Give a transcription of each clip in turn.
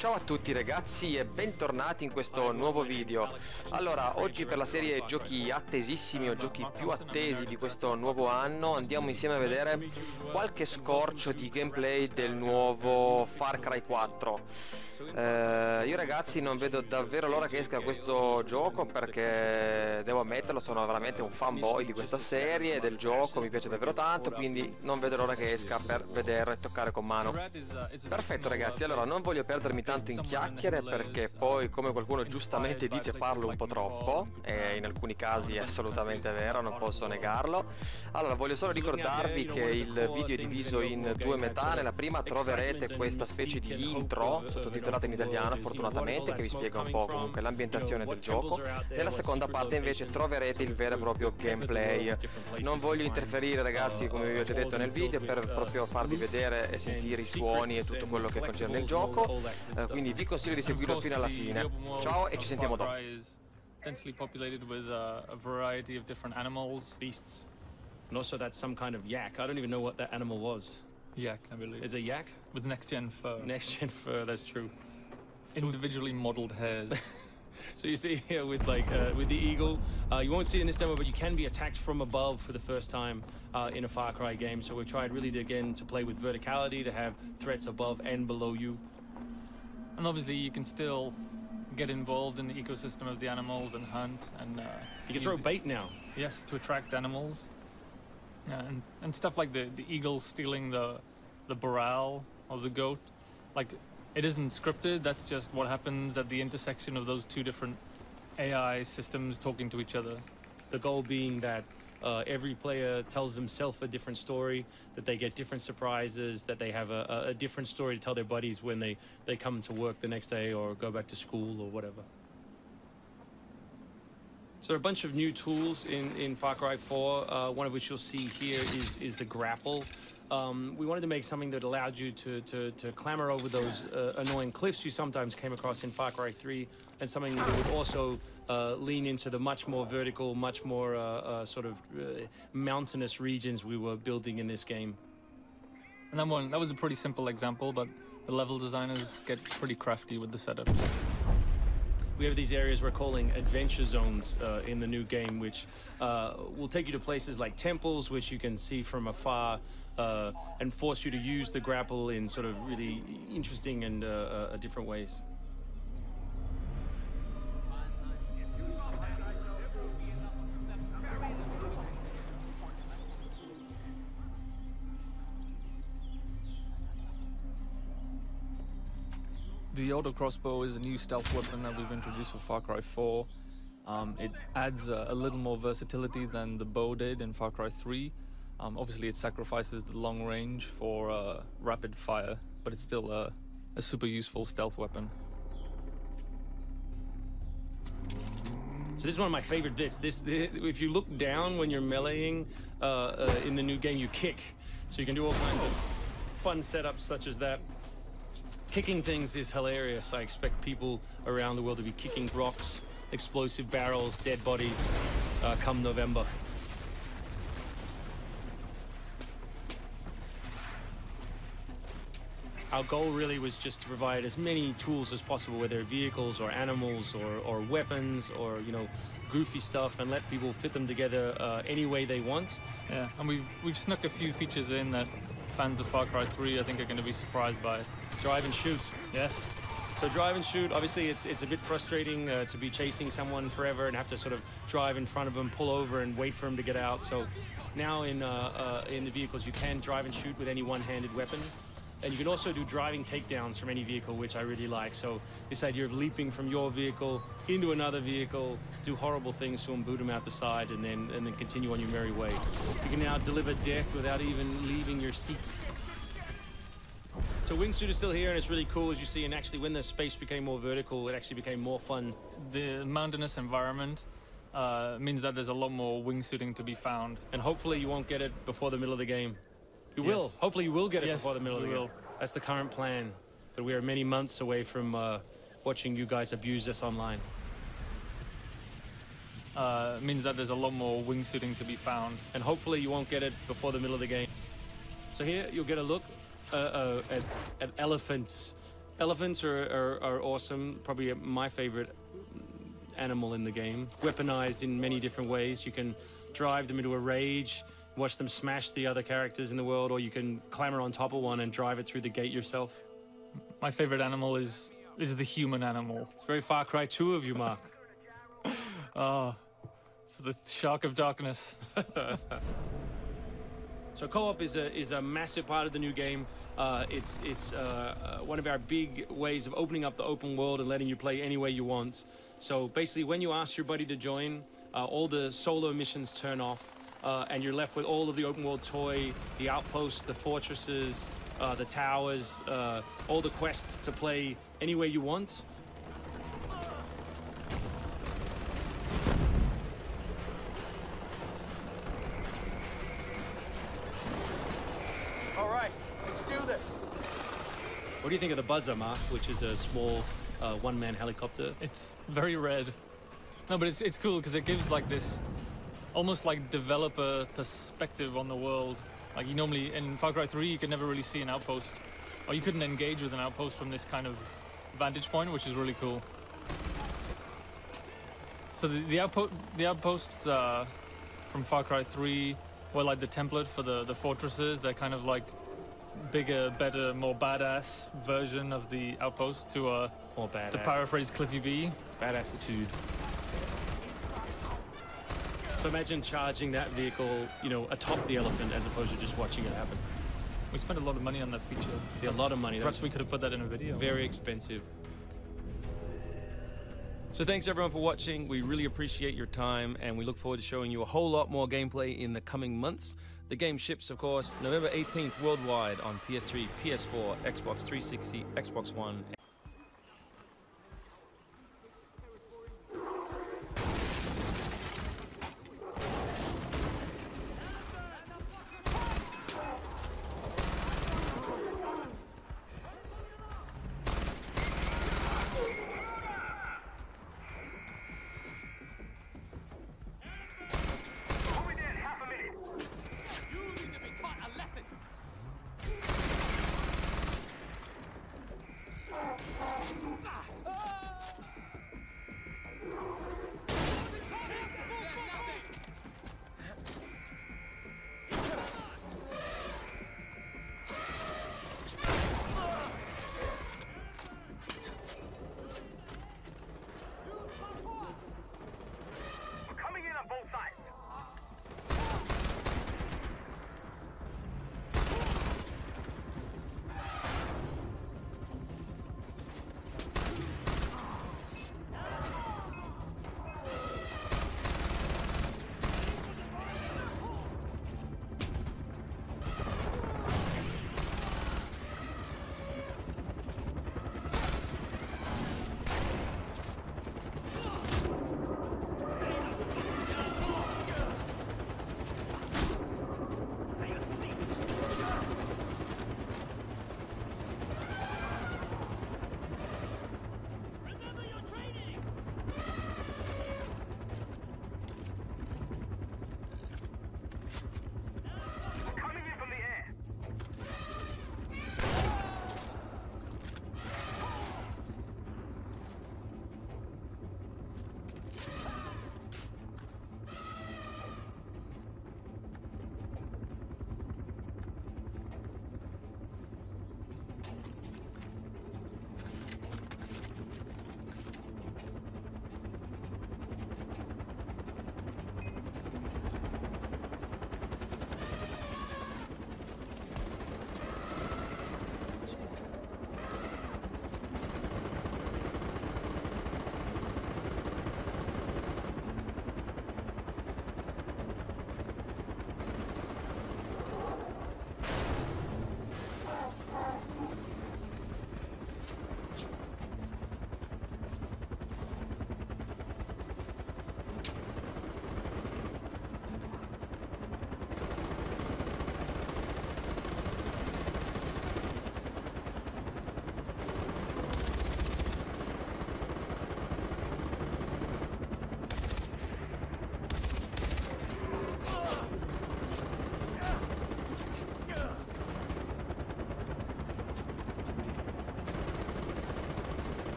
Ciao a tutti ragazzi e bentornati in questo nuovo video. Allora, oggi per la serie giochi attesissimi o giochi più attesi di questo nuovo anno andiamo insieme a vedere qualche scorcio di gameplay del nuovo Far Cry 4. Io ragazzi non vedo davvero l'ora che esca questo gioco, perché devo ammetterlo, sono veramente un fanboy di questa serie e del gioco, mi piace davvero tanto, quindi non vedo l'ora che esca per vederlo e toccare con mano. Perfetto ragazzi, allora non voglio perdermi tanto in chiacchiere, perché poi, come qualcuno giustamente dice, parlo un po' troppo, e in alcuni casi è assolutamente vero, non posso negarlo. Allora voglio solo ricordarvi che il video è diviso in due metà. Nella prima troverete questa specie di intro sottotitolata in italiano, fortunatamente, che vi spiega un po' comunque l'ambientazione del gioco. Nella seconda parte invece troverete il vero e proprio gameplay. Non voglio interferire ragazzi, come vi ho già detto nel video, per proprio farvi vedere e sentire i suoni e tutto quello che concerne il gioco, quindi vi consiglio di seguirlo fino alla fine. Ciao e ci sentiamo dopo. Densely populated with a variety of different animals, beasts. And also that's some kind of yak. I don't even know what that animal was. Yak, I believe. Is it a yak? With next-gen fur. Next-gen fur, that's true. Individually modeled hairs. So you see here with with the eagle, you won't see it in this demo, but you can be attacked from above for the first time in a Far Cry game. So we've tried really to play with verticality, to have threats above and below you. And obviously you can still get involved in the ecosystem of the animals and hunt, and you can throw bait now. Yes, to attract animals. Yeah, and stuff like the eagle stealing the morale of the goat. Like, it isn't scripted, that's just what happens at the intersection of those two different AI systems talking to each other. The goal being that every player tells themselves a different story, that they get different surprises, that they have a different story to tell their buddies when they come to work the next day or go back to school or whatever. So there are a bunch of new tools in Far Cry 4, one of which you'll see here is the grapple. We wanted to make something that allowed you to clamber over those annoying cliffs you sometimes came across in Far Cry 3, and something that would also lean into the much more vertical, much more sort of mountainous regions we were building in this game. And that was a pretty simple example, but the level designers get pretty crafty with the setup. We have these areas we're calling adventure zones in the new game, which will take you to places like temples, which you can see from afar, and force you to use the grapple in sort of really interesting and different ways. The auto crossbow is a new stealth weapon that we've introduced for Far Cry 4. It adds a little more versatility than the bow did in Far Cry 3. Obviously it sacrifices the long range for rapid fire, but it's still a super useful stealth weapon. So this is one of my favorite bits. If you look down when you're meleeing in the new game, you kick. So you can do all kinds of fun setups such as that. Kicking things is hilarious. I expect people around the world to be kicking rocks, explosive barrels, dead bodies come November. Our goal really was just to provide as many tools as possible, whether vehicles or animals or weapons or, you know, goofy stuff, and let people fit them together any way they want. Yeah, and we've snuck a few features in that fans of Far Cry 3 I think are going to be surprised by. Drive and shoot. Yes. So drive and shoot, obviously it's a bit frustrating to be chasing someone forever and have to sort of drive in front of them, pull over and wait for them to get out. So now in the vehicles you can drive and shoot with any one-handed weapon. And you can also do driving takedowns from any vehicle, which I really like. So this idea of leaping from your vehicle into another vehicle, do horrible things to them, boot them out the side, and then continue on your merry way. You can now deliver death without even leaving your seat. So wingsuit is still here, and it's really cool, as you see, and actually when the space became more vertical, it actually became more fun. The mountainous environment means that there's a lot more wingsuiting to be found. And hopefully you won't get it before the middle of the game. You will. Hopefully you will get it before the middle of the game. That's the current plan. But we are many months away from watching you guys abuse us online. Means that there's a lot more wingsuiting to be found. And hopefully you won't get it before the middle of the game. So here you'll get a look at elephants Elephants are awesome. Probably my favorite animal in the game. Weaponized in many different ways. You can drive them into a rage, watch them smash the other characters in the world, or you can clamber on top of one and drive it through the gate yourself. My favorite animal is the human animal. It's very Far Cry 2 of you, Mark. Oh, it's the shark of darkness. So co-op is a massive part of the new game. It's one of our big ways of opening up the open world and letting you play any way you want. So basically, when you ask your buddy to join, all the solo missions turn off, and you're left with all of the open world toy, the outposts, the fortresses, the towers, all the quests to play any way you want. All right, let's do this. What do you think of the Buzzer, Mark, which is a small one-man helicopter? It's very red. No, but it's cool because it gives like this almost like developer perspective on the world. Like you normally in Far Cry 3 you could never really see an outpost, or you couldn't engage with an outpost from this kind of vantage point, which is really cool. So the outposts from Far Cry 3 were like the template for the fortresses. They're kind of like bigger, better, more badass version of the outpost to paraphrase Cliffy B. Badassitude. So imagine charging that vehicle, you know, atop the elephant as opposed to just watching it happen. We spent a lot of money on that feature. Yeah, a lot of money. Perhaps we could have put that in a video. Very expensive. So thanks everyone for watching. We really appreciate your time, and we look forward to showing you a whole lot more gameplay in the coming months. The game ships, of course, November 18th worldwide on PS3, PS4, Xbox 360, Xbox One.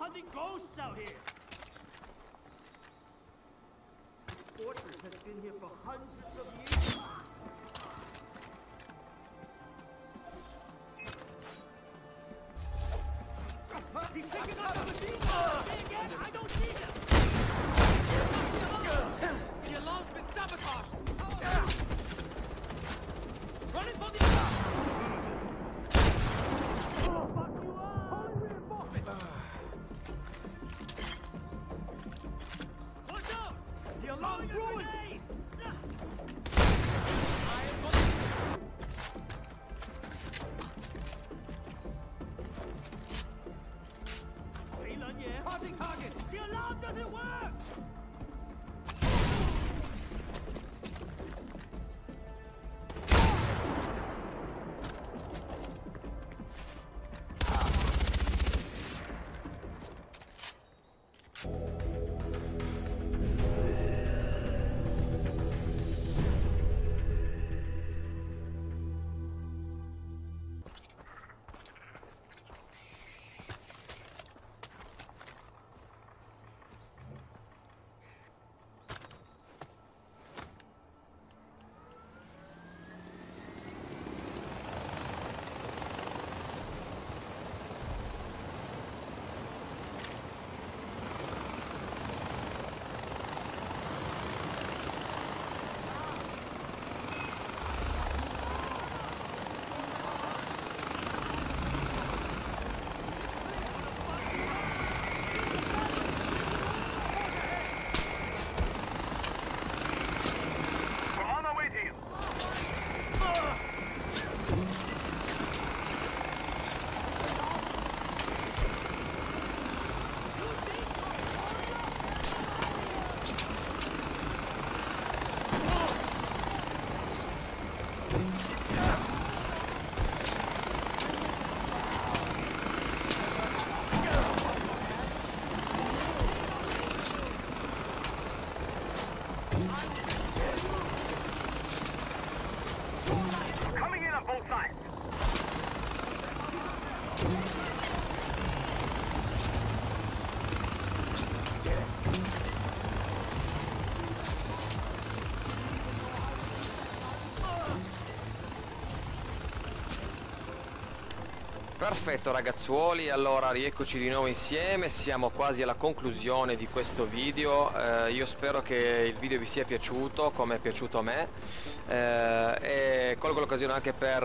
hunting ghosts out here. The fortress has been here for hundreds of years. He's picking up the machine gun! Say again, I don't see him! The alarm's been sabotaged! Running for the alarm! Oh, fuck you up! Holy reinforcement! Watch out! The alarm's ruined! I am going. Target, target! The alarm doesn't work! Perfetto ragazzuoli, allora rieccoci di nuovo insieme, siamo quasi alla conclusione di questo video. Io spero che il video vi sia piaciuto come è piaciuto a me, e colgo l'occasione anche per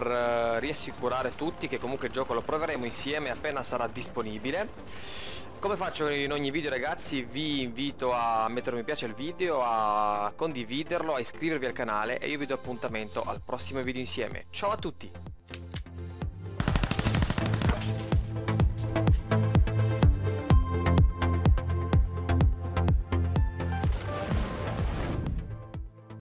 riassicurare tutti che comunque il gioco lo proveremo insieme appena sarà disponibile. Come faccio in ogni video ragazzi, vi invito a mettere un mi piace al video, a condividerlo, a iscrivervi al canale e io vi do appuntamento al prossimo video insieme. Ciao a tutti!